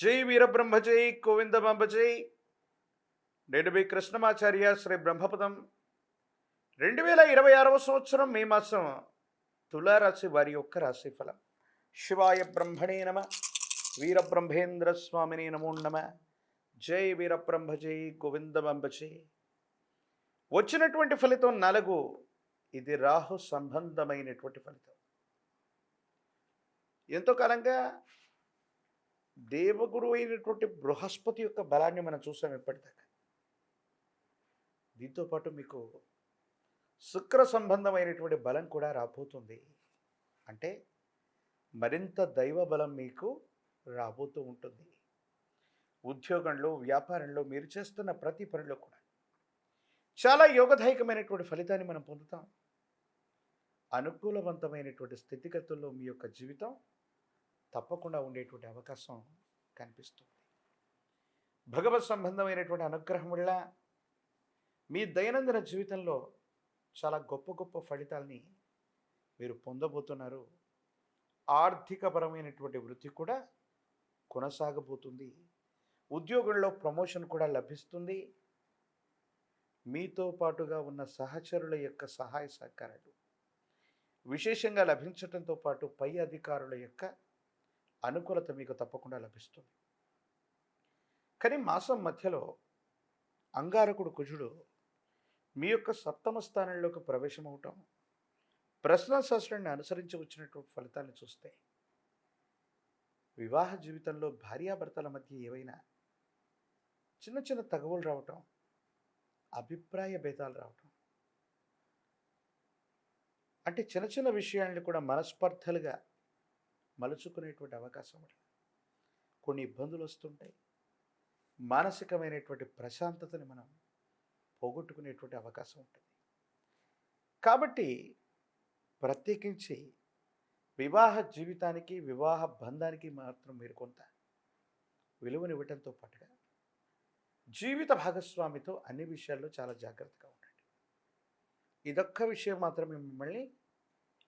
జై వీరబ్రహ్మ జై గోవిందమాంబ జై. నేను మీ కృష్ణమాచార్య శ్రీ బ్రహ్మపదం. 2026వ సంవత్సరం మే మాసం తులారాశి వారి యొక్క రాశి ఫలం. శివాయ బ్రహ్మణే నమ. వీరబ్రహ్మేంద్ర స్వామిని నమో నమ. జై వీరబ్రహ్మ జై గోవిందమాంబ జై. వచ్చినటువంటి ఫలితం 4. ఇది రాహు సంబంధమైనటువంటి ఫలితం. ఎంతో కాలంగా దేవగురు అయినటువంటి బృహస్పతి యొక్క బలాన్ని మనం చూసాం ఇప్పటిదాకా. దీంతో పాటు మీకు శుక్ర సంబంధమైనటువంటి బలం కూడా రాబోతుంది. అంటే మరింత దైవ బలం మీకు రాబోతూ ఉంటుంది. ఉద్యోగంలో, వ్యాపారంలో మీరు చేస్తున్న ప్రతి పనిలో కూడా చాలా యోగదాయకమైనటువంటి ఫలితాన్ని మనం పొందుతాం. అనుకూలవంతమైనటువంటి స్థితిగతుల్లో మీ యొక్క జీవితం తప్పకుండా ఉండేటువంటి అవకాశం కనిపిస్తుంది. భగవత్ సంబంధమైనటువంటి అనుగ్రహం వల్ల మీ దైనందిన జీవితంలో చాలా గొప్ప గొప్ప ఫలితాల్ని మీరు పొందబోతున్నారు. ఆర్థికపరమైనటువంటి వృద్ధి కూడా కొనసాగబోతుంది. ఉద్యోగంలో ప్రమోషన్ కూడా లభిస్తుంది. మీతో పాటుగా ఉన్న సహచరుల యొక్క సహాయ సహకారాలు విశేషంగా లభించడంతో పాటు పై అధికారుల యొక్క అనుకూలత మీకు తప్పకుండా లభిస్తుంది. కానీ మాసం మధ్యలో అంగారకుడు కుజుడు మీ యొక్క సప్తమ స్థానంలోకి ప్రవేశమవటం, ప్రశ్నాశాస్త్రాన్ని అనుసరించి వచ్చినటువంటి ఫలితాలను చూస్తే వివాహ జీవితంలో భార్యాభర్తల మధ్య ఏవైనా చిన్న చిన్న తగవులు రావటం, అభిప్రాయ భేదాలు రావటం, అంటే చిన్న చిన్న విషయాలను కూడా మనస్పర్ధలుగా మలుచుకునేటువంటి అవకాశం ఉంటుంది. కొన్ని ఇబ్బందులు వస్తుంటాయి. మానసికమైనటువంటి ప్రశాంతతని మనం పోగొట్టుకునేటువంటి అవకాశం ఉంటుంది. కాబట్టి ప్రత్యేకించి వివాహ జీవితానికి, వివాహ బంధానికి మాత్రం మీరు కొంత విలువనివ్వటంతో పాటుగా జీవిత భాగస్వామితో అన్ని విషయాల్లో చాలా జాగ్రత్తగా ఉండండి. ఇదొక్క విషయం మాత్రమే మిమ్మల్ని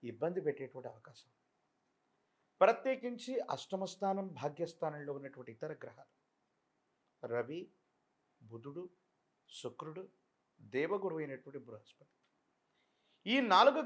ఇబ్బంది పెట్టేటువంటి అవకాశం. ప్రత్యేకించి అష్టమ స్థానం, భాగ్యస్థానంలో ఉన్నటువంటి ఇతర గ్రహాలు రవి, బుధుడు, శుక్రుడు, దేవగురు అయినటువంటి బృహస్పతి, ఈ 4